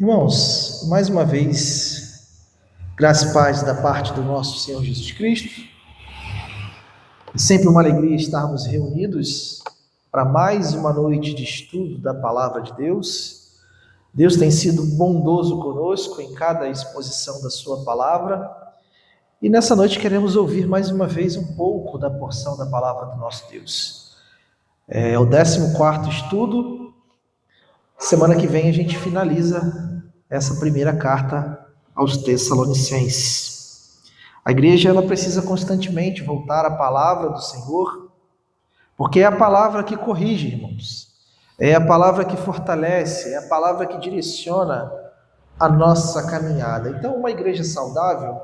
Irmãos, mais uma vez, graça e paz da parte do nosso Senhor Jesus Cristo. É sempre uma alegria estarmos reunidos para mais uma noite de estudo da Palavra de Deus. Deus tem sido bondoso conosco em cada exposição da Sua Palavra. E nessa noite queremos ouvir mais uma vez um pouco da porção da Palavra do nosso Deus. É o 14º estudo. Semana que vem a gente finaliza essa primeira carta aos Tessalonicenses. A igreja ela precisa constantemente voltar à palavra do Senhor, porque é a palavra que corrige, irmãos. É a palavra que fortalece, é a palavra que direciona a nossa caminhada. Então, uma igreja saudável,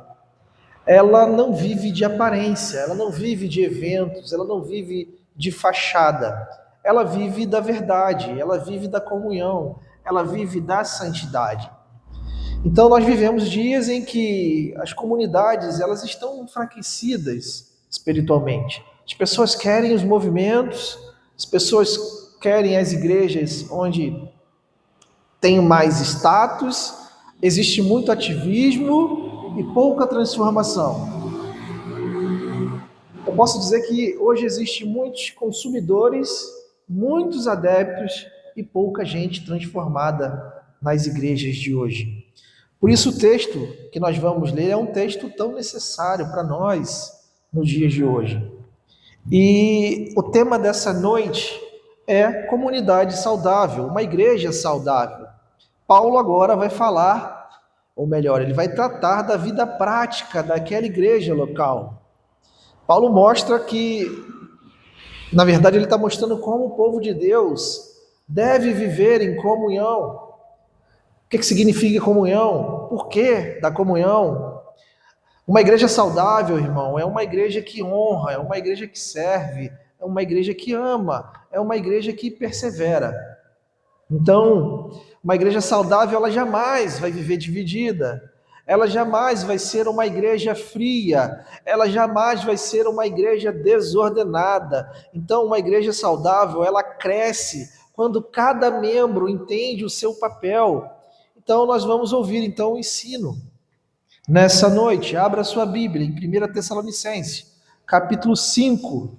ela não vive de aparência, ela não vive de eventos, ela não vive de fachada. Ela vive da verdade, ela vive da comunhão, ela vive da santidade. Então nós vivemos dias em que as comunidades elas estão enfraquecidas espiritualmente. As pessoas querem os movimentos, as pessoas querem as igrejas onde tem mais status, existe muito ativismo e pouca transformação. Eu posso dizer que hoje existe muitos consumidores, muitos adeptos e pouca gente transformada nas igrejas de hoje. Por isso o texto que nós vamos ler é um texto tão necessário para nós nos dias de hoje. E o tema dessa noite é comunidade saudável, uma igreja saudável. Paulo agora vai falar, ou melhor, ele vai tratar da vida prática daquela igreja local. Paulo mostra que, na verdade, ele está mostrando como o povo de Deus deve viver em comunhão. O que significa comunhão? Por que da comunhão? Uma igreja saudável, irmão, é uma igreja que honra, é uma igreja que serve, é uma igreja que ama, é uma igreja que persevera. Então, uma igreja saudável, ela jamais vai viver dividida. Ela jamais vai ser uma igreja fria, ela jamais vai ser uma igreja desordenada. Então, uma igreja saudável, ela cresce quando cada membro entende o seu papel. Então, nós vamos ouvir então o ensino. Nessa noite, abra sua Bíblia em 1 Tessalonicenses, capítulo 5.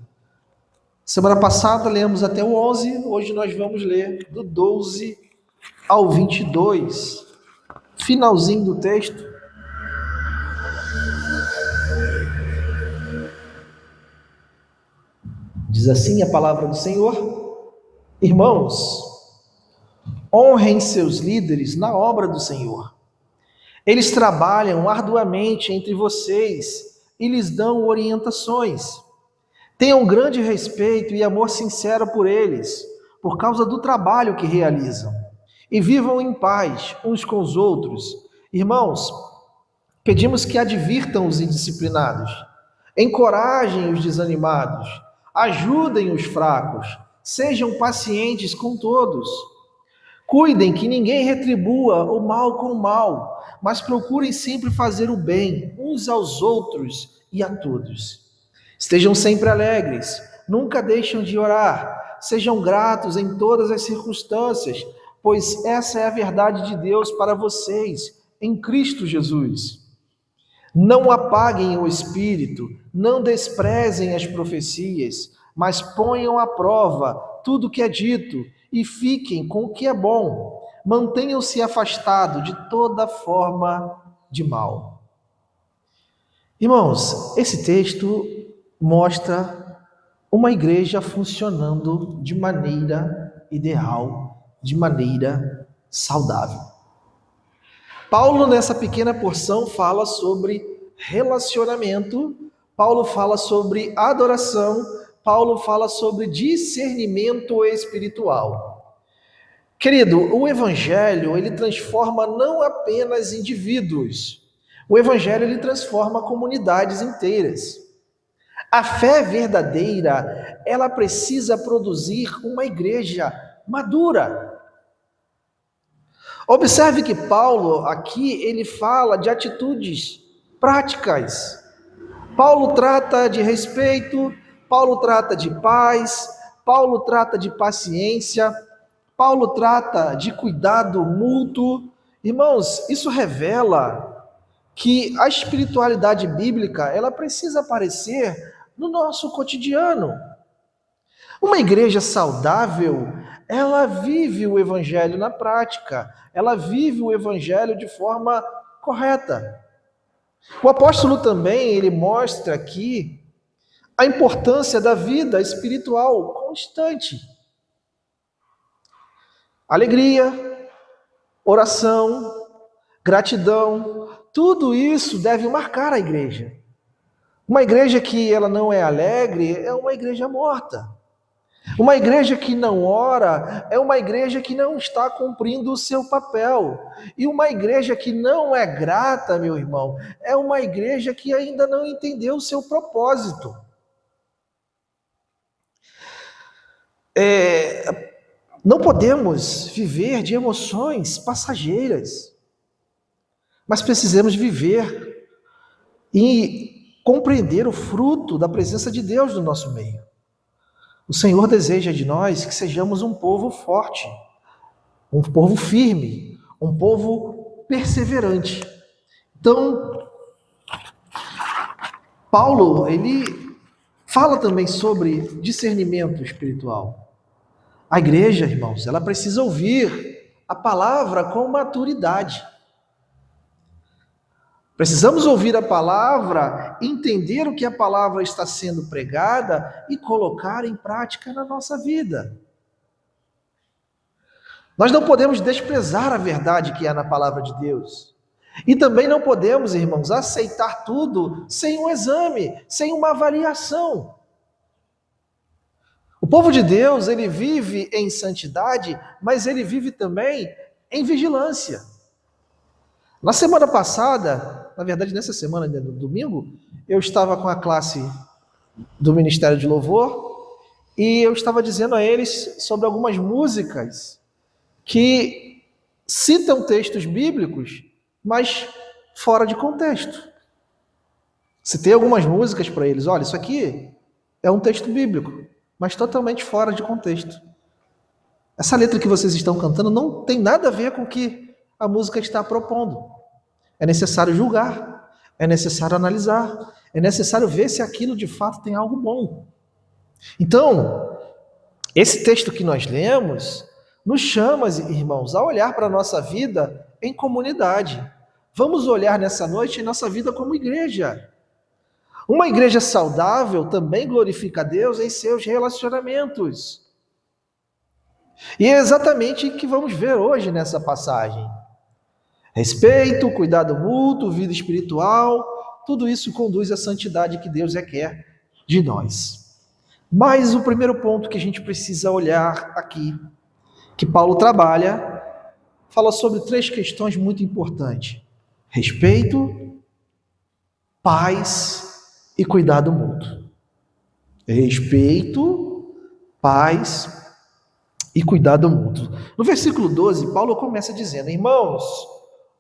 Semana passada lemos até o 11, hoje nós vamos ler do 12 ao 22. Finalzinho do texto. Diz assim a palavra do Senhor: Irmãos, honrem seus líderes na obra do Senhor. Eles trabalham arduamente entre vocês e lhes dão orientações. Tenham grande respeito e amor sincero por eles, por causa do trabalho que realizam. E vivam em paz uns com os outros. Irmãos, pedimos que advirtam os indisciplinados, encorajem os desanimados, ajudem os fracos, sejam pacientes com todos. Cuidem que ninguém retribua o mal com o mal, mas procurem sempre fazer o bem uns aos outros e a todos. Estejam sempre alegres, nunca deixem de orar, sejam gratos em todas as circunstâncias, pois essa é a verdade de Deus para vocês, em Cristo Jesus. Não apaguem o espírito, não desprezem as profecias, mas ponham à prova tudo o que é dito e fiquem com o que é bom. Mantenham-se afastados de toda forma de mal. Irmãos, esse texto mostra uma igreja funcionando de maneira ideal, de maneira saudável. Paulo, nessa pequena porção, fala sobre relacionamento, Paulo fala sobre adoração, Paulo fala sobre discernimento espiritual. Querido, o evangelho, ele transforma não apenas indivíduos, o evangelho, ele transforma comunidades inteiras. A fé verdadeira, ela precisa produzir uma igreja madura. Observe que Paulo aqui, ele fala de atitudes práticas. Paulo trata de respeito, Paulo trata de paz, Paulo trata de paciência, Paulo trata de cuidado mútuo Irmãos, isso revela que a espiritualidade bíblica, ela precisa aparecer no nosso cotidiano. Uma igreja saudável, ela vive o evangelho na prática, ela vive o evangelho de forma correta. O apóstolo também, ele mostra aqui a importância da vida espiritual constante. Alegria, oração, gratidão, tudo isso deve marcar a igreja. Uma igreja que ela não é alegre é uma igreja morta. Uma igreja que não ora é uma igreja que não está cumprindo o seu papel. E uma igreja que não é grata, meu irmão, é uma igreja que ainda não entendeu o seu propósito. Não podemos viver de emoções passageiras, mas precisamos viver e compreender o fruto da presença de Deus no nosso meio. O Senhor deseja de nós que sejamos um povo forte, um povo firme, um povo perseverante. Então, Paulo, ele fala também sobre discernimento espiritual. A igreja, irmãos, ela precisa ouvir a palavra com maturidade. Precisamos ouvir a palavra, entender o que a palavra está sendo pregada e colocar em prática na nossa vida. Nós não podemos desprezar a verdade que há na palavra de Deus. E também não podemos, irmãos, aceitar tudo sem um exame, sem uma avaliação. O povo de Deus, ele vive em santidade, mas ele vive também em vigilância. Na semana passada, na verdade nessa semana, no domingo, eu estava com a classe do Ministério de Louvor e eu estava dizendo a eles sobre algumas músicas que citam textos bíblicos, mas fora de contexto. Citei algumas músicas para eles. Olha, isso aqui é um texto bíblico, mas totalmente fora de contexto. Essa letra que vocês estão cantando não tem nada a ver com o que a música está propondo. É necessário julgar, é necessário analisar, é necessário ver se aquilo de fato tem algo bom. Então, esse texto que nós lemos nos chama, irmãos, a olhar para a nossa vida em comunidade. Vamos olhar nessa noite em nossa vida como igreja. Uma igreja saudável também glorifica a Deus em seus relacionamentos. E é exatamente o que vamos ver hoje nessa passagem. Respeito, cuidado mútuo, vida espiritual, tudo isso conduz à santidade que Deus quer de nós. Mas o primeiro ponto que a gente precisa olhar aqui, que Paulo trabalha, fala sobre 3 questões muito importantes: respeito, paz e cuidado mútuo. Respeito, paz e cuidado mútuo. No versículo 12, Paulo começa dizendo: irmãos,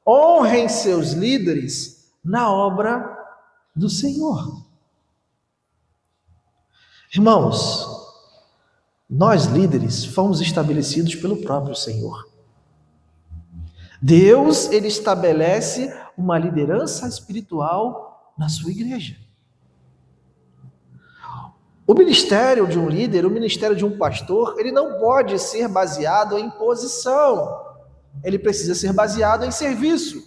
honrem seus líderes na obra do Senhor. Irmãos, nós líderes fomos estabelecidos pelo próprio Senhor. Deus, ele estabelece uma liderança espiritual na sua igreja. O ministério de um líder, o ministério de um pastor, ele não pode ser baseado em posição. Ele precisa ser baseado em serviço.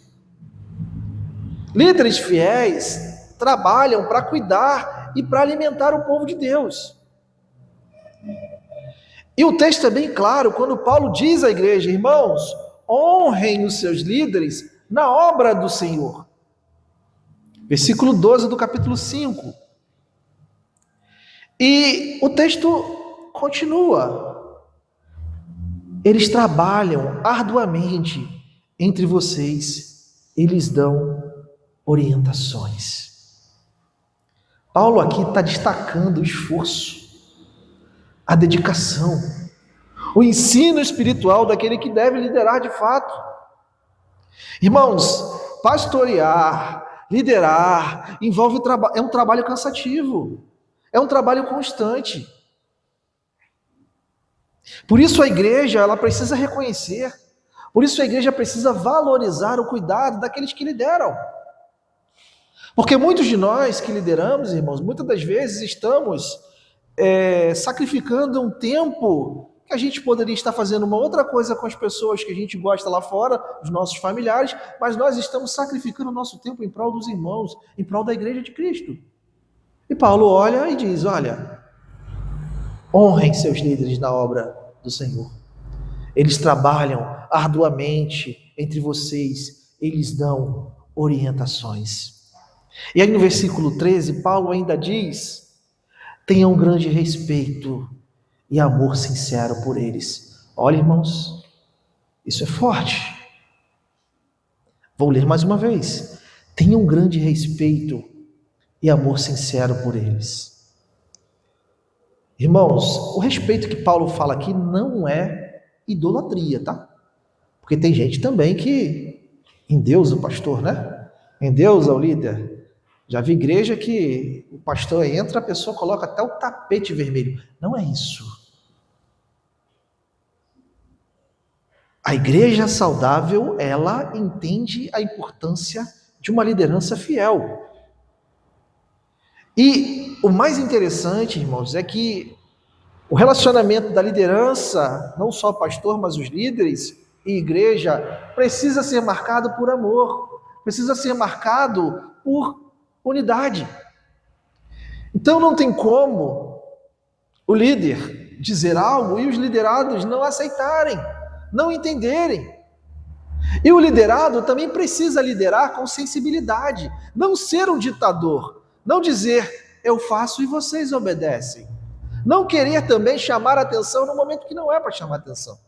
Líderes fiéis trabalham para cuidar e para alimentar o povo de Deus. E o texto é bem claro quando Paulo diz à igreja: irmãos, honrem os seus líderes na obra do Senhor. Versículo 12 do capítulo 5. E o texto continua: eles trabalham arduamente entre vocês, eles dão orientações. Paulo aqui está destacando o esforço, a dedicação, o ensino espiritual daquele que deve liderar de fato. Irmãos, pastorear, liderar, é um trabalho cansativo, é um trabalho constante. Por isso a igreja, ela precisa reconhecer Por isso a igreja precisa valorizar o cuidado daqueles que lideram. Porque muitos de nós que lideramos, irmãos, muitas das vezes estamos sacrificando um tempo que a gente poderia estar fazendo uma outra coisa com as pessoas que a gente gosta lá fora, os nossos familiares, mas nós estamos sacrificando o nosso tempo em prol dos irmãos, em prol da igreja de Cristo. E Paulo olha e diz, olha, honrem seus líderes na obra do Senhor. Eles trabalham arduamente entre vocês, eles dão orientações. E aí no versículo 13, Paulo ainda diz, tenham um grande respeito e amor sincero por eles. Olha, irmãos, isso é forte. Vou ler mais uma vez. Tenham um grande respeito e amor sincero por eles. Irmãos, o respeito que Paulo fala aqui não é idolatria, tá? Porque tem gente também que endeusa o pastor, né? Endeusa o líder. Já vi igreja que o pastor entra, a pessoa coloca até o tapete vermelho. Não é isso. A igreja saudável, ela entende a importância de uma liderança fiel. E o mais interessante, irmãos, é que o relacionamento da liderança, não só pastor, mas os líderes e igreja, precisa ser marcado por amor, precisa ser marcado por unidade. Então não tem como o líder dizer algo e os liderados não aceitarem, não entenderem. E o liderado também precisa liderar com sensibilidade, não ser um ditador, não dizer eu faço e vocês obedecem. Não querer também chamar atenção no momento que não é para chamar atenção.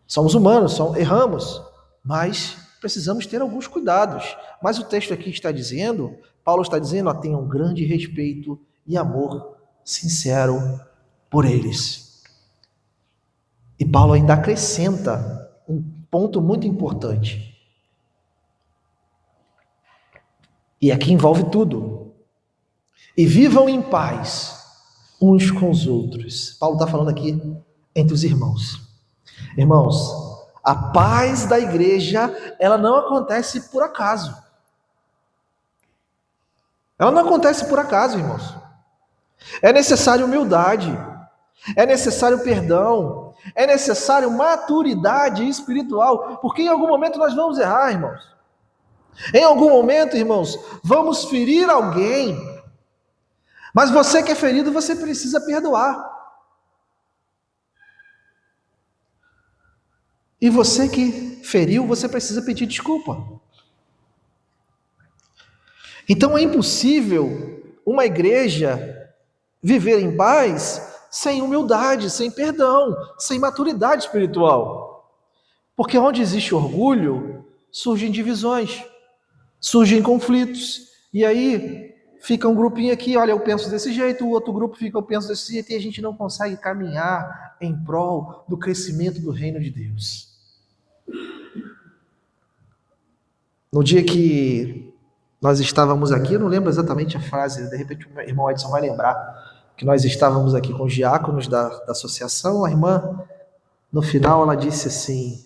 Somos humanos, erramos, mas precisamos ter alguns cuidados. Mas o texto aqui está dizendo, Paulo está dizendo, tenha um grande respeito e amor sincero por eles. E Paulo ainda acrescenta um ponto muito importante. E aqui envolve tudo. E vivam em paz uns com os outros. Paulo está falando aqui entre os irmãos. Irmãos, a paz da igreja, ela não acontece por acaso. Ela não acontece por acaso, irmãos. É necessário humildade, é necessário perdão, é necessário maturidade espiritual, porque em algum momento nós vamos errar, irmãos. Em algum momento, irmãos, vamos ferir alguém, mas você que é ferido, você precisa perdoar. E você que feriu, você precisa pedir desculpa. Então é impossível uma igreja viver em paz sem humildade, sem perdão, sem maturidade espiritual. Porque onde existe orgulho, surgem divisões, surgem conflitos. E aí fica um grupinho aqui, olha, eu penso desse jeito, o outro grupo fica, eu penso desse jeito, e a gente não consegue caminhar em prol do crescimento do reino de Deus. No dia que nós estávamos aqui, eu não lembro exatamente a frase, de repente o irmão Edson vai lembrar, que nós estávamos aqui com os diáconos da associação, a irmã, no final, ela disse assim,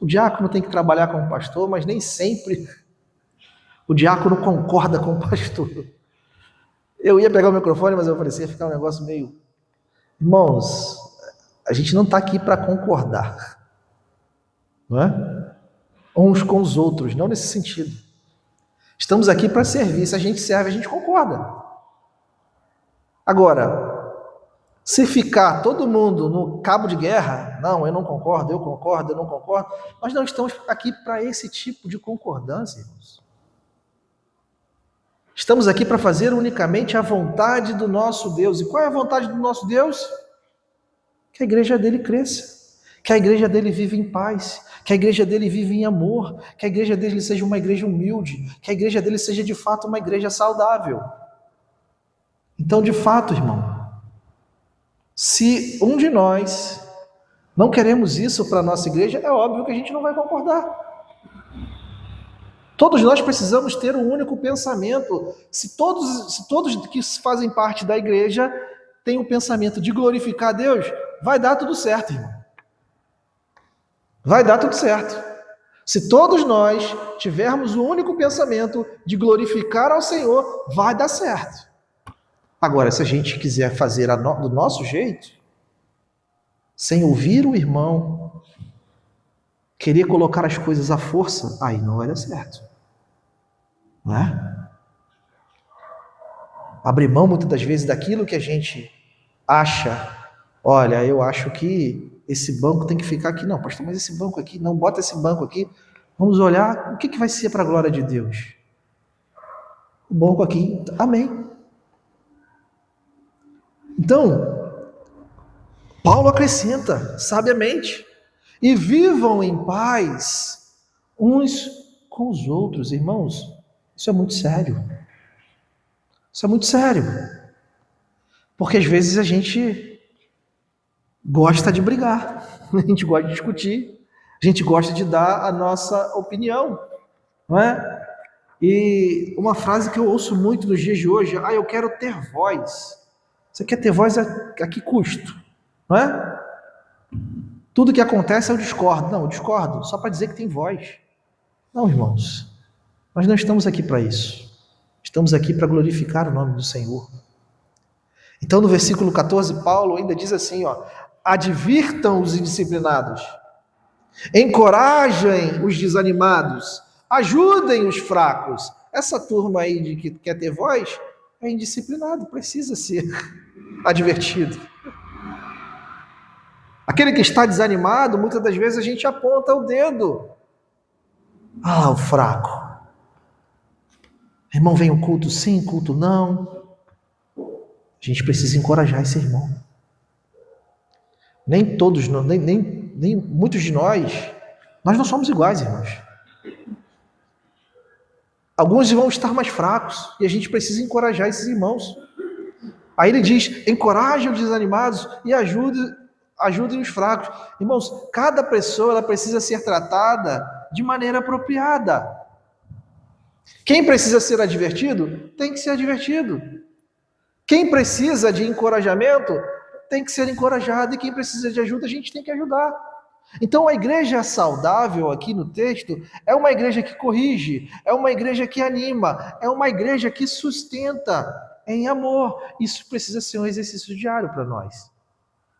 o diácono tem que trabalhar com o pastor, mas nem sempre o diácono concorda com o pastor. Eu ia pegar o microfone, mas eu falei assim, ia ficar um negócio meio... Irmãos, a gente não está aqui para concordar, não é? Uns com os outros, não nesse sentido. Estamos aqui para servir, se a gente serve, a gente concorda. Agora, se ficar todo mundo no cabo de guerra, não, eu não concordo, eu concordo, eu não concordo, nós não estamos aqui para esse tipo de concordância, irmãos. Estamos aqui para fazer unicamente a vontade do nosso Deus. E qual é a vontade do nosso Deus? Que a igreja dele cresça, que a igreja dele vive em paz, que a igreja dele vive em amor, que a igreja dele seja uma igreja humilde, que a igreja dele seja de fato uma igreja saudável. Então, de fato, irmão, se um de nós não queremos isso para a nossa igreja, é óbvio que a gente não vai concordar. Todos nós precisamos ter um único pensamento. Se todos que fazem parte da igreja têm o pensamento de glorificar Deus, vai dar tudo certo, irmão. Vai dar tudo certo. Se todos nós tivermos o único pensamento de glorificar ao Senhor, vai dar certo. Agora, se a gente quiser fazer do nosso jeito, sem ouvir o irmão, querer colocar as coisas à força, aí não vai dar certo. Não é? Abrir mão muitas das vezes daquilo que a gente acha. Olha, eu acho que esse banco tem que ficar aqui. Não, pastor, mas esse banco aqui, não, bota esse banco aqui. Vamos olhar o que vai ser para a glória de Deus. O banco aqui, amém. Então, Paulo acrescenta sabiamente: e vivam em paz uns com os outros. Irmãos, isso é muito sério. Isso é muito sério. Porque às vezes a gente gosta de brigar, a gente gosta de discutir, a gente gosta de dar a nossa opinião, não é? E uma frase que eu ouço muito nos dias de hoje: eu quero ter voz. Você quer ter voz a que custo? Não é? Tudo que acontece eu discordo. Não, eu discordo só para dizer que tem voz. Não, irmãos, nós não estamos aqui para isso. Estamos aqui para glorificar o nome do Senhor. Então, no versículo 14, Paulo ainda diz assim, advirtam os indisciplinados, encorajem os desanimados, ajudem os fracos. Essa turma aí de que quer ter voz é indisciplinado, precisa ser advertido. Aquele que está desanimado, muitas das vezes a gente aponta o dedo. O fraco. Irmão, vem o culto sim, culto não. A gente precisa encorajar esse irmão. Nem todos, nem muitos de nós não somos iguais, irmãos. Alguns vão estar mais fracos e a gente precisa encorajar esses irmãos. Aí ele diz: encorajem os desanimados e ajudem os fracos. Irmãos, cada pessoa ela precisa ser tratada de maneira apropriada. Quem precisa ser advertido, tem que ser advertido. Quem precisa de encorajamento, tem que ser encorajado. E quem precisa de ajuda, a gente tem que ajudar. Então a igreja saudável aqui no texto é uma igreja que corrige, é uma igreja que anima, é uma igreja que sustenta em amor. Isso precisa ser um exercício diário para nós.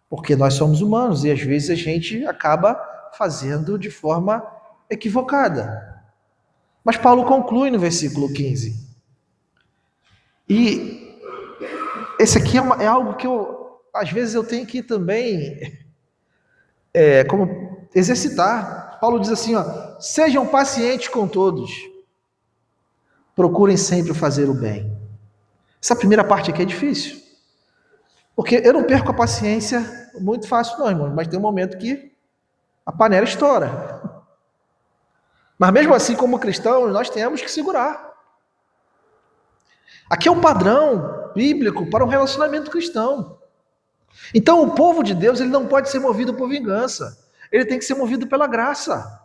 Porque nós somos humanos e às vezes a gente acaba fazendo de forma equivocada. Mas Paulo conclui no versículo 15. E esse aqui é algo que às vezes eu tenho que também como exercitar. Paulo diz assim, sejam pacientes com todos. Procurem sempre fazer o bem. Essa primeira parte aqui é difícil. Porque eu não perco a paciência muito fácil não, irmão, mas tem um momento que a panela estoura. Mas mesmo assim, como cristãos, nós temos que segurar. Aqui é um padrão bíblico para um relacionamento cristão. Então, o povo de Deus, ele não pode ser movido por vingança. Ele tem que ser movido pela graça.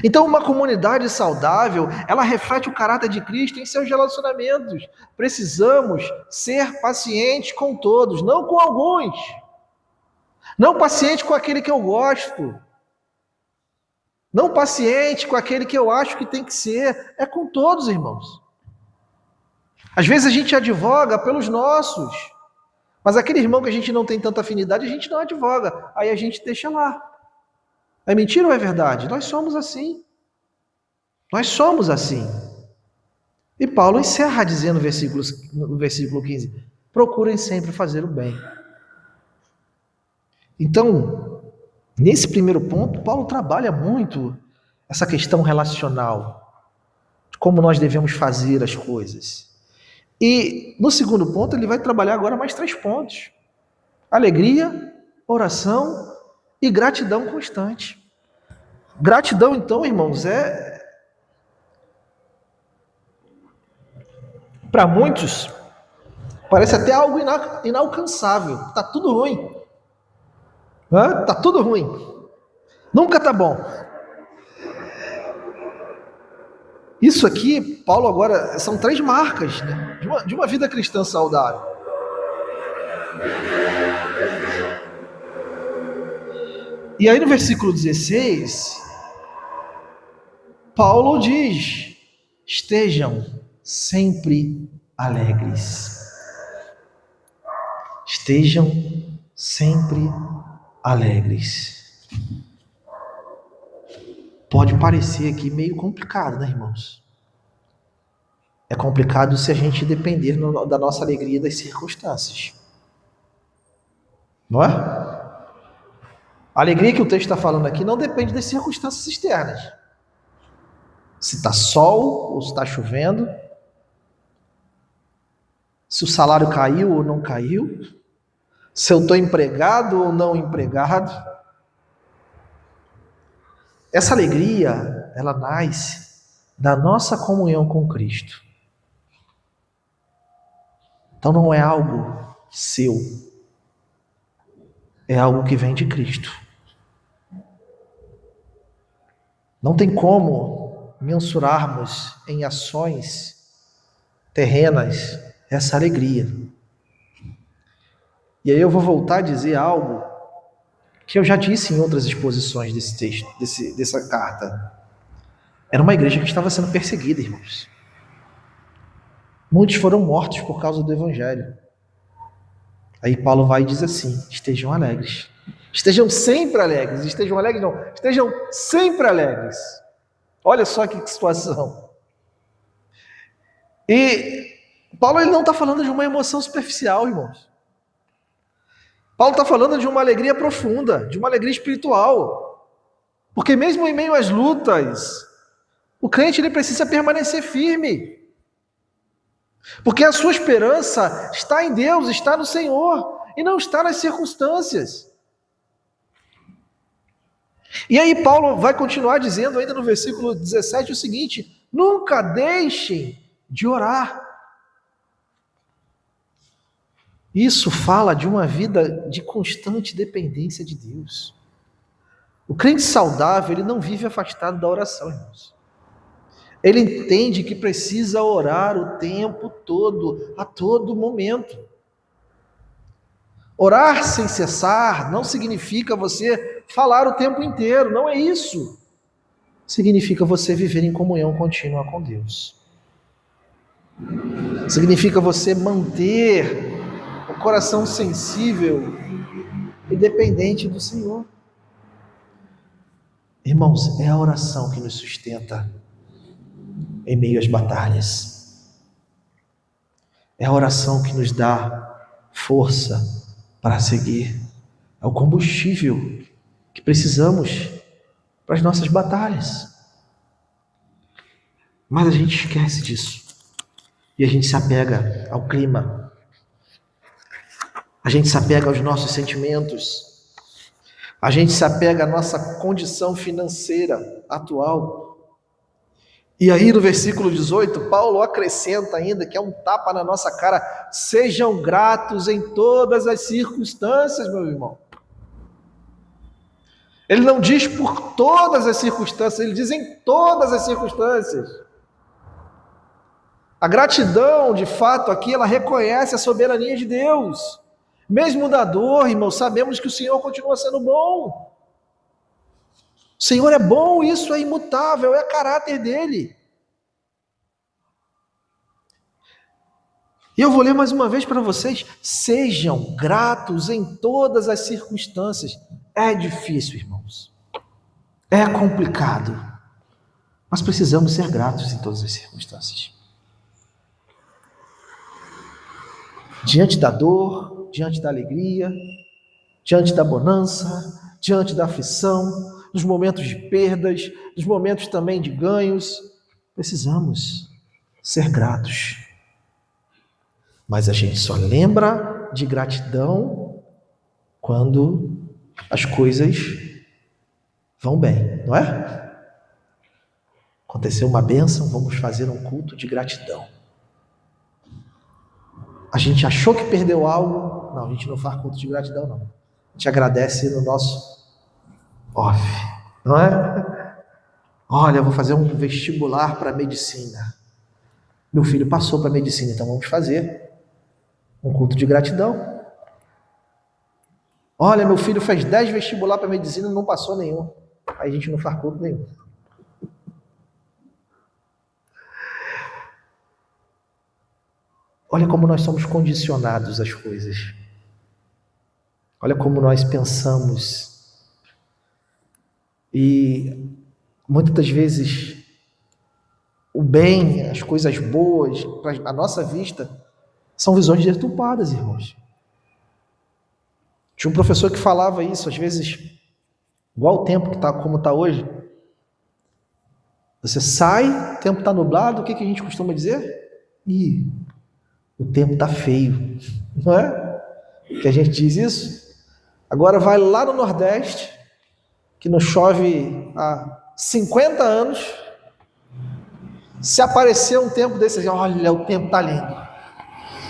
Então, uma comunidade saudável, ela reflete o caráter de Cristo em seus relacionamentos. Precisamos ser pacientes com todos, não com alguns. Não paciente com aquele que eu gosto. Não paciente com aquele que eu acho que tem que ser. É com todos, irmãos. Às vezes a gente advoga pelos nossos. Mas aquele irmão que a gente não tem tanta afinidade, a gente não advoga. Aí a gente deixa lá. É mentira ou é verdade? Nós somos assim. Nós somos assim. E Paulo encerra dizendo no versículo 15: procurem sempre fazer o bem. Então, nesse primeiro ponto, Paulo trabalha muito essa questão relacional, de como nós devemos fazer as coisas. E no segundo ponto, ele vai trabalhar agora mais 3 pontos: alegria, oração e gratidão constante. Gratidão, então, irmãos, para muitos, parece até algo inalcançável. Tá tudo ruim. Tá tudo ruim. Nunca tá bom. Isso aqui, Paulo agora, são 3 marcas, né, de uma vida cristã saudável. E aí no versículo 16, Paulo diz: estejam sempre alegres. Estejam sempre alegres. Pode parecer aqui meio complicado, né, irmãos? É complicado se a gente depender da nossa alegria das circunstâncias. Não é? A alegria que o texto está falando aqui não depende das circunstâncias externas. Se está sol ou se está chovendo, se o salário caiu ou não caiu, se eu estou empregado ou não empregado. Essa alegria, ela nasce da nossa comunhão com Cristo. Então não é algo seu, é algo que vem de Cristo. Não tem como mensurarmos em ações terrenas essa alegria. E aí eu vou voltar a dizer algo que eu já disse em outras exposições desse texto, dessa carta. Era uma igreja que estava sendo perseguida, irmãos. Muitos foram mortos por causa do evangelho. Aí Paulo vai e diz assim: estejam alegres. Estejam sempre alegres. Estejam alegres não. Estejam sempre alegres. Olha só que situação. E Paulo ele não está falando de uma emoção superficial, irmãos. Paulo está falando de uma alegria profunda, de uma alegria espiritual. Porque mesmo em meio às lutas, o crente ele precisa permanecer firme. Porque a sua esperança está em Deus, está no Senhor, e não está nas circunstâncias. E aí Paulo vai continuar dizendo ainda no versículo 17 o seguinte: nunca deixem de orar. Isso fala de uma vida de constante dependência de Deus. O crente saudável, ele não vive afastado da oração, irmãos. Ele entende que precisa orar o tempo todo, a todo momento. Orar sem cessar não significa você falar o tempo inteiro, não é isso. Significa você viver em comunhão contínua com Deus. Significa você manter o coração sensível e dependente do Senhor. Irmãos, é a oração que nos sustenta em meio às batalhas. É a oração que nos dá força para seguir. É o combustível que precisamos para as nossas batalhas. Mas a gente esquece disso. E a gente se apega ao clima. A gente se apega aos nossos sentimentos. A gente se apega à nossa condição financeira atual. E aí no versículo 18, Paulo acrescenta ainda, que é um tapa na nossa cara: sejam gratos em todas as circunstâncias, meu irmão. Ele não diz por todas as circunstâncias, ele diz em todas as circunstâncias. A gratidão, de fato, aqui, ela reconhece a soberania de Deus. Mesmo na dor, irmão, sabemos que o Senhor continua sendo bom. O Senhor é bom, isso é imutável, é caráter dele. E eu vou ler mais uma vez para vocês: sejam gratos em todas as circunstâncias. É difícil, irmãos. É complicado. Mas precisamos ser gratos em todas as circunstâncias. Diante da dor, diante da alegria, diante da bonança, diante da aflição, nos momentos de perdas, nos momentos também de ganhos, precisamos ser gratos. Mas a gente só lembra de gratidão quando as coisas vão bem, não é? Aconteceu uma bênção, vamos fazer um culto de gratidão. A gente achou que perdeu algo, não, a gente não faz culto de gratidão, não. A gente agradece no nosso off, não é? Olha, eu vou fazer um vestibular para medicina. Meu filho passou para medicina, então vamos fazer um culto de gratidão. Olha, meu filho fez 10 vestibular para medicina e não passou nenhum. Aí a gente não faz culto nenhum. Olha como nós somos condicionados às coisas. Olha como nós pensamos. E muitas das vezes o bem, as coisas boas, para a nossa vista, são visões deturpadas, irmãos. Tinha um professor que falava isso, às vezes, igual o tempo que tá, como está hoje. Você sai, o tempo está nublado, o que a gente costuma dizer? Ih, o tempo está feio, não é? Que a gente diz isso? Agora vai lá no Nordeste, que não chove há 50 anos, se aparecer um tempo desse, olha, o tempo está lindo,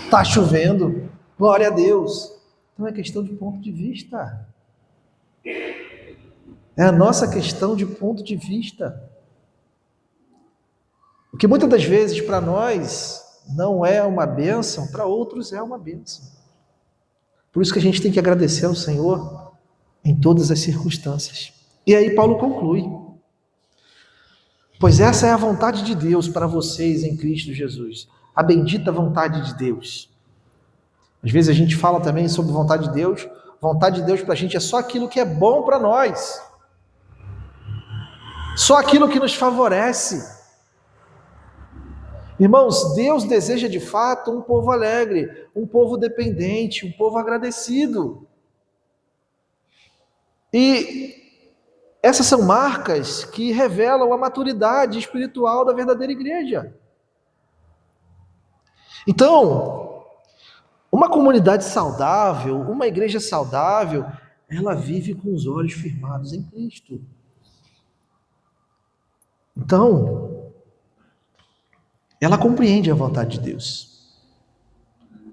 está chovendo, glória a Deus. Então é questão de ponto de vista. É a nossa questão de ponto de vista. O que muitas das vezes para nós não é uma bênção, para outros é uma bênção. Por isso que a gente tem que agradecer ao Senhor em todas as circunstâncias. E aí Paulo conclui: pois essa é a vontade de Deus para vocês em Cristo Jesus, a bendita vontade de Deus. Às vezes a gente fala também sobre vontade de Deus. Vontade de Deus para a gente é só aquilo que é bom para nós, só aquilo que nos favorece. Irmãos, Deus deseja de fato um povo alegre, um povo dependente, um povo agradecido. E essas são marcas que revelam a maturidade espiritual da verdadeira igreja. Então, uma comunidade saudável, uma igreja saudável, ela vive com os olhos firmados em Cristo. Então, ela compreende a vontade de Deus.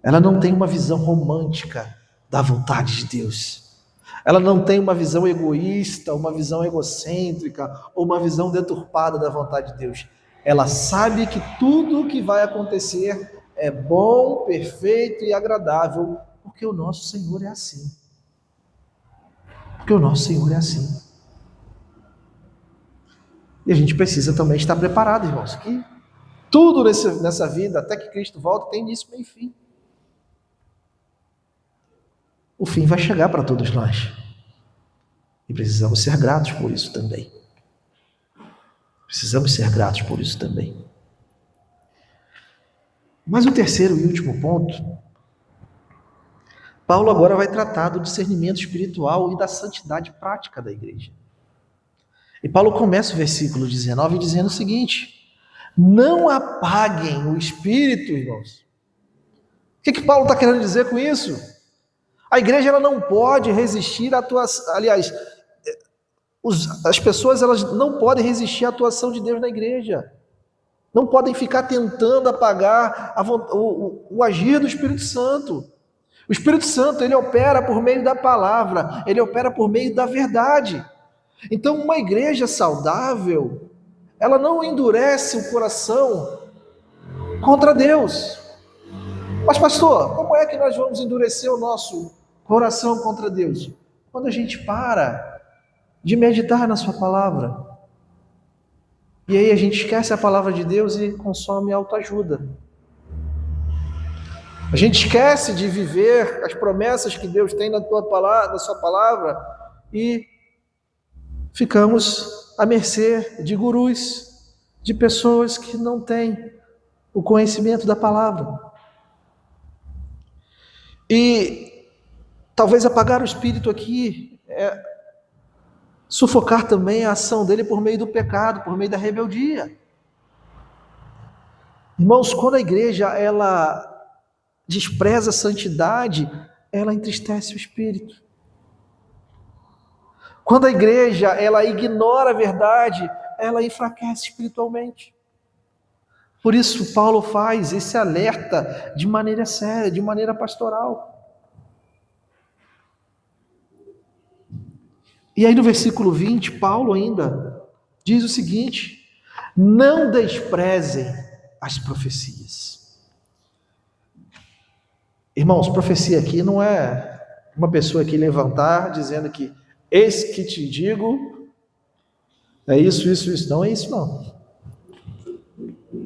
Ela não tem uma visão romântica da vontade de Deus. Ela não tem uma visão egoísta, uma visão egocêntrica ou uma visão deturpada da vontade de Deus. Ela sabe que tudo o que vai acontecer é bom, perfeito e agradável, porque o nosso Senhor é assim. Porque o nosso Senhor é assim. E a gente precisa também estar preparado, irmãos, que tudo nessa vida, até que Cristo volte, tem início, meio e fim. O fim vai chegar para todos nós. E precisamos ser gratos por isso também. Precisamos ser gratos por isso também. Mas o terceiro e último ponto, Paulo agora vai tratar do discernimento espiritual e da santidade prática da igreja. E Paulo começa o versículo 19 dizendo o seguinte: não apaguem o espírito, irmãos. O que Paulo está querendo dizer com isso? A igreja ela não pode resistir à atuação, aliás, as pessoas elas não podem resistir à atuação de Deus na igreja. Não podem ficar tentando apagar o agir do Espírito Santo. O Espírito Santo, ele opera por meio da palavra, ele opera por meio da verdade. Então, uma igreja saudável, ela não endurece o coração contra Deus. Mas, pastor, como é que nós vamos endurecer o nosso coração contra Deus? Quando a gente para de meditar na sua palavra. E aí a gente esquece a palavra de Deus e consome autoajuda. A gente esquece de viver as promessas que Deus tem na sua palavra e ficamos à mercê de gurus, de pessoas que não têm o conhecimento da palavra. E talvez apagar o espírito aqui é sufocar também a ação dele por meio do pecado, por meio da rebeldia. Irmãos, quando a igreja ela despreza a santidade, ela entristece o espírito. Quando a igreja ela ignora a verdade, ela enfraquece espiritualmente. Por isso Paulo faz esse alerta de maneira séria, de maneira pastoral. E aí no versículo 20, Paulo ainda diz o seguinte: não desprezem as profecias. Irmãos, profecia aqui não é uma pessoa aqui levantar dizendo que eis que te digo, é isso, isso, isso. Não é isso, não.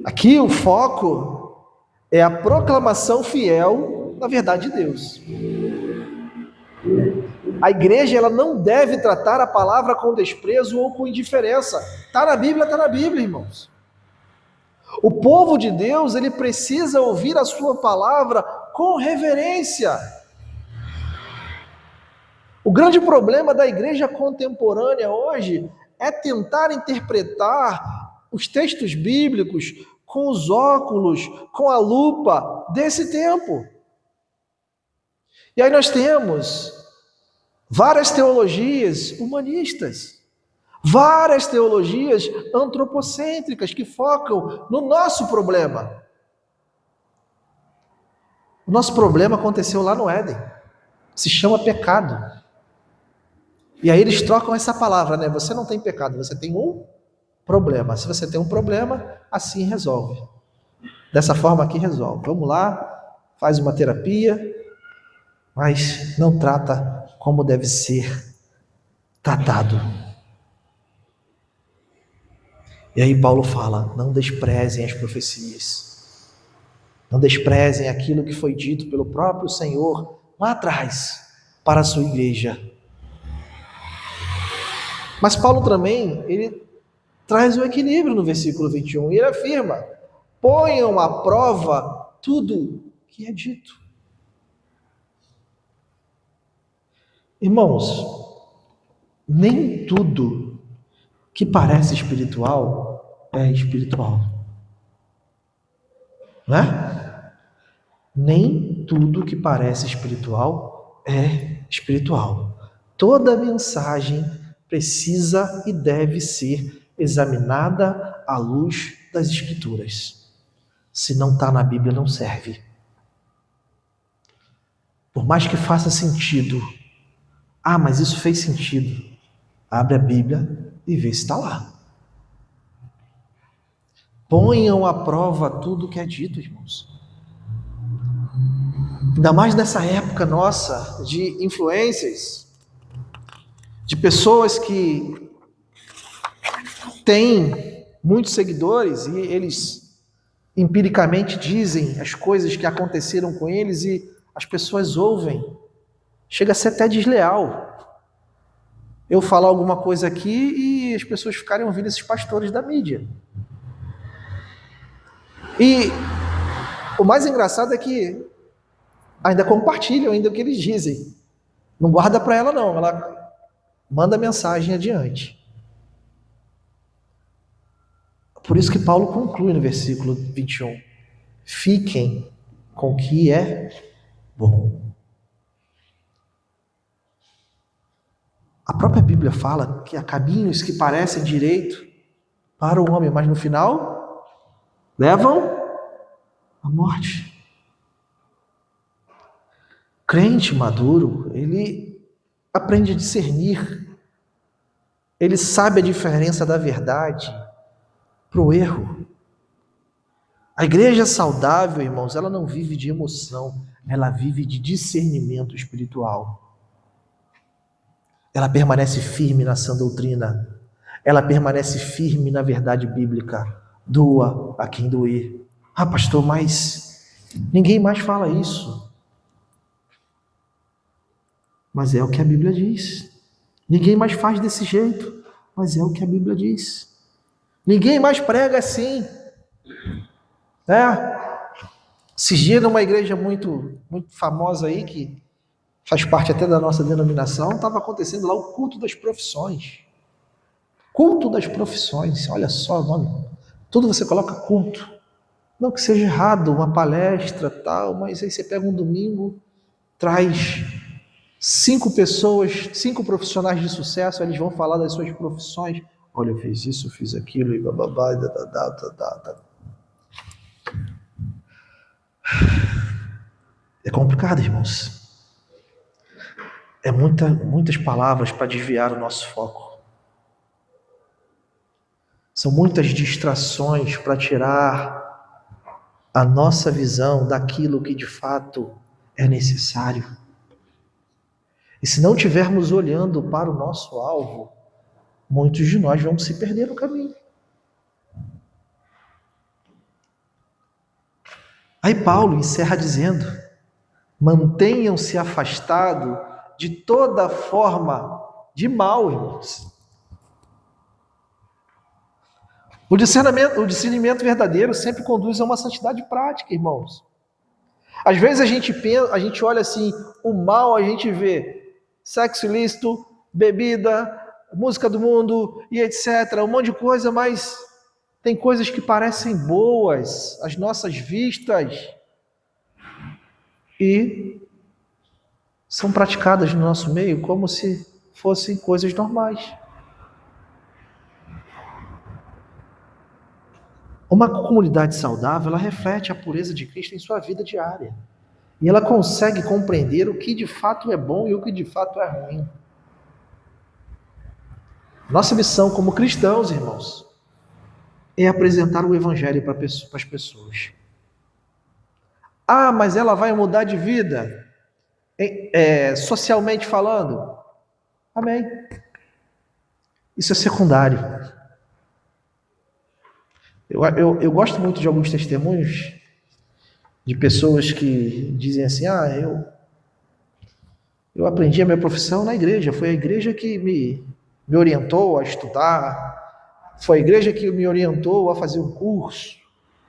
Aqui o foco é a proclamação fiel da verdade de Deus. A igreja ela não deve tratar a palavra com desprezo ou com indiferença. Está na Bíblia, irmãos. O povo de Deus ele precisa ouvir a sua palavra com reverência. O grande problema da igreja contemporânea hoje é tentar interpretar os textos bíblicos com os óculos, com a lupa desse tempo. E aí nós temos várias teologias humanistas, várias teologias antropocêntricas que focam no nosso problema. O nosso problema aconteceu lá no Éden, se chama pecado. E aí eles trocam essa palavra, né? Você não tem pecado, você tem um problema. Se você tem um problema, assim resolve. Dessa forma aqui resolve. Vamos lá, faz uma terapia, mas não trata como deve ser tratado. E aí Paulo fala, não desprezem as profecias. Não desprezem aquilo que foi dito pelo próprio Senhor lá atrás para a sua igreja. Mas Paulo também, ele traz o equilíbrio no versículo 21, e ele afirma, ponham à prova tudo que é dito. Irmãos, nem tudo que parece espiritual é espiritual. Não é? Nem tudo que parece espiritual é espiritual. Toda mensagem precisa e deve ser examinada à luz das Escrituras. Se não está na Bíblia, não serve. Por mais que faça sentido, mas isso fez sentido. Abre a Bíblia e vê se está lá. Ponham à prova tudo que é dito, irmãos. Ainda mais nessa época nossa de influências, de pessoas que têm muitos seguidores e eles empiricamente dizem as coisas que aconteceram com eles e as pessoas ouvem. Chega a ser até desleal eu falar alguma coisa aqui e as pessoas ficarem ouvindo esses pastores da mídia. E o mais engraçado é que ainda compartilham ainda o que eles dizem. Não guarda para ela não, ela manda a mensagem adiante. Por isso que Paulo conclui no versículo 21. Fiquem com o que é bom. A própria Bíblia fala que há caminhos que parecem direito para o homem, mas no final levam à morte. Crente maduro, ele aprende a discernir. Ele sabe a diferença da verdade para o erro. A igreja saudável, irmãos, ela não vive de emoção, ela vive de discernimento espiritual. Ela permanece firme na sã doutrina, ela permanece firme na verdade bíblica. Doa a quem doer. Pastor, mas ninguém mais fala isso. Mas é o que a Bíblia diz. Ninguém mais faz desse jeito, mas é o que a Bíblia diz. Ninguém mais prega assim. Esses dias numa igreja muito famosa aí, que faz parte até da nossa denominação, estava acontecendo lá o culto das profissões. Culto das profissões, olha só o nome. Tudo você coloca culto. Não que seja errado, uma palestra, tal, mas aí você pega um domingo, traz 5 pessoas, 5 profissionais de sucesso, eles vão falar das suas profissões. Olha, eu fiz isso, eu fiz aquilo, e bababá, É complicado, irmãos. É muitas palavras para desviar o nosso foco. São muitas distrações para tirar a nossa visão daquilo que de fato é necessário. E se não tivermos olhando para o nosso alvo, muitos de nós vão se perder no caminho. Aí Paulo encerra dizendo: mantenham-se afastados de toda forma de mal, irmãos. O discernimento verdadeiro sempre conduz a uma santidade prática, irmãos. Às vezes a gente olha assim, o mal a gente vê sexo ilícito, bebida, música do mundo e etc, um monte de coisa, mas tem coisas que parecem boas às nossas vistas e são praticadas no nosso meio como se fossem coisas normais. Uma comunidade saudável, ela reflete a pureza de Cristo em sua vida diária. E ela consegue compreender o que de fato é bom e o que de fato é ruim. Nossa missão como cristãos, irmãos, é apresentar o Evangelho para as pessoas. Ah, mas ela vai mudar de vida, socialmente falando? Amém. Isso é secundário. Eu gosto muito de alguns testemunhos de pessoas que dizem assim: eu aprendi a minha profissão na igreja, foi a igreja que me orientou a estudar, foi a igreja que me orientou a fazer um curso,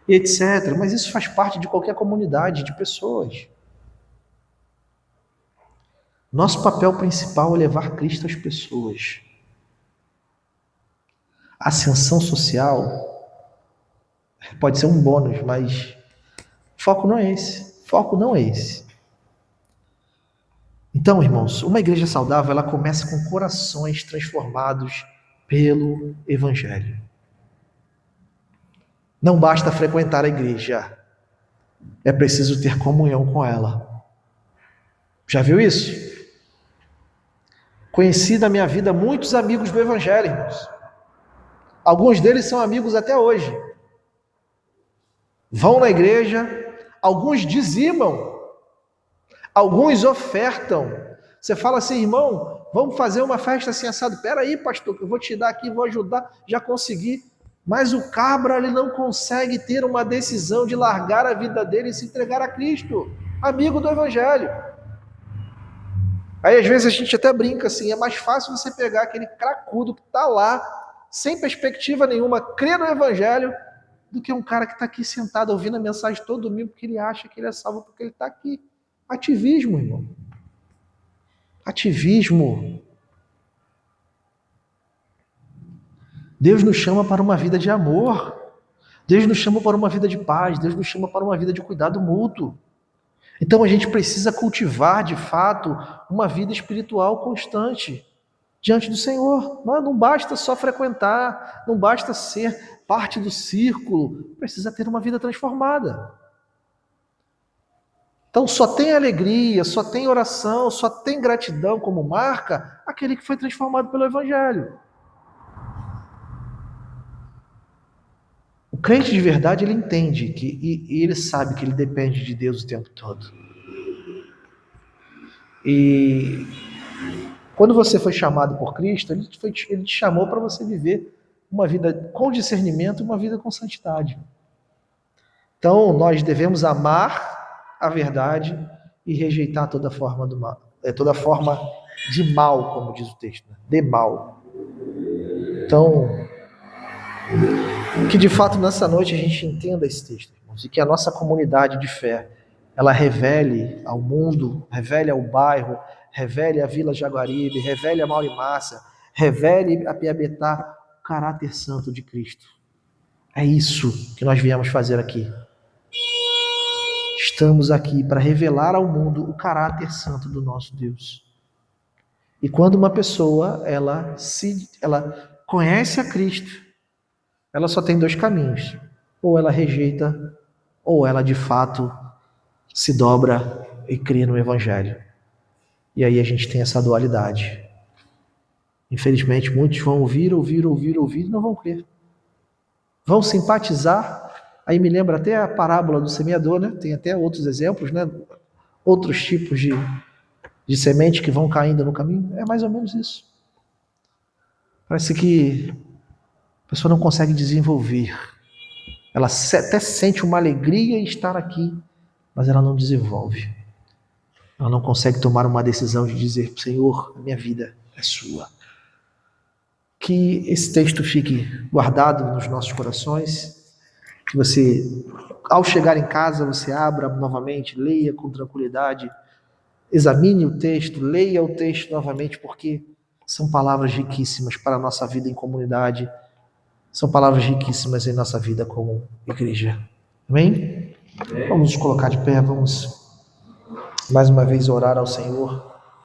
etc. Mas isso faz parte de qualquer comunidade de pessoas. Nosso papel principal é levar Cristo às pessoas. A ascensão social pode ser um bônus, mas o foco não é esse. Foco não é esse. Então, irmãos, uma igreja saudável, ela começa com corações transformados pelo Evangelho. Não basta frequentar a igreja, é preciso ter comunhão com ela. Já viu isso? Conheci na minha vida muitos amigos do Evangelho, irmãos. Alguns deles são amigos até hoje. Vão na igreja, alguns dizimam, alguns ofertam. Você fala assim: irmão, vamos fazer uma festa assim assado. Peraí, pastor, que eu vou te dar aqui, vou ajudar, já consegui. Mas o cabra, ele não consegue ter uma decisão de largar a vida dele e se entregar a Cristo, amigo do Evangelho. Aí às vezes a gente até brinca assim: é mais fácil você pegar aquele cracudo que está lá, sem perspectiva nenhuma, crê no Evangelho, do que um cara que está aqui sentado ouvindo a mensagem todo domingo porque ele acha que ele é salvo porque ele está aqui. Ativismo, irmão. Ativismo. Deus nos chama para uma vida de amor. Deus nos chama para uma vida de paz. Deus nos chama para uma vida de cuidado mútuo. Então a gente precisa cultivar, de fato, uma vida espiritual constante diante do Senhor. Não basta só frequentar, não basta ser parte do círculo, precisa ter uma vida transformada. Então só tem alegria, só tem oração, só tem gratidão como marca aquele que foi transformado pelo Evangelho. O crente de verdade, ele entende e ele sabe que ele depende de Deus o tempo todo. E quando você foi chamado por Cristo, ele te chamou para você viver uma vida com discernimento, uma vida com santidade. Então nós devemos amar a verdade e rejeitar toda forma do mal, toda forma de mal, como diz o texto, né? De mal. Então, que de fato nessa noite a gente entenda esse texto, irmãos, e que a nossa comunidade de fé, ela revele ao mundo, revele ao bairro, revele a Vila Jaguaribe, revele a Maurimácia, revele a Piabetá o caráter santo de Cristo. É isso que nós viemos fazer aqui. Estamos aqui para revelar ao mundo o caráter santo do nosso Deus. E quando uma pessoa ela conhece a Cristo, ela só tem dois caminhos: ou ela rejeita, ou ela de fato se dobra e crê no Evangelho. E aí a gente tem essa dualidade. Infelizmente, muitos vão ouvir e não vão crer. Vão simpatizar. Aí me lembra até a parábola do semeador, né? Tem até outros exemplos, né? Outros tipos de de sementes que vão caindo no caminho. É mais ou menos isso. Parece que a pessoa não consegue desenvolver. Ela até sente uma alegria em estar aqui, mas ela não desenvolve. Ela não consegue tomar uma decisão de dizer: Senhor, a minha vida é sua. Que esse texto fique guardado nos nossos corações, que você, ao chegar em casa, você abra novamente, leia com tranquilidade, examine o texto, leia o texto novamente, porque são palavras riquíssimas para a nossa vida em comunidade, são palavras riquíssimas em nossa vida como igreja. Amém? Vamos nos colocar de pé, vamos mais uma vez orar ao Senhor.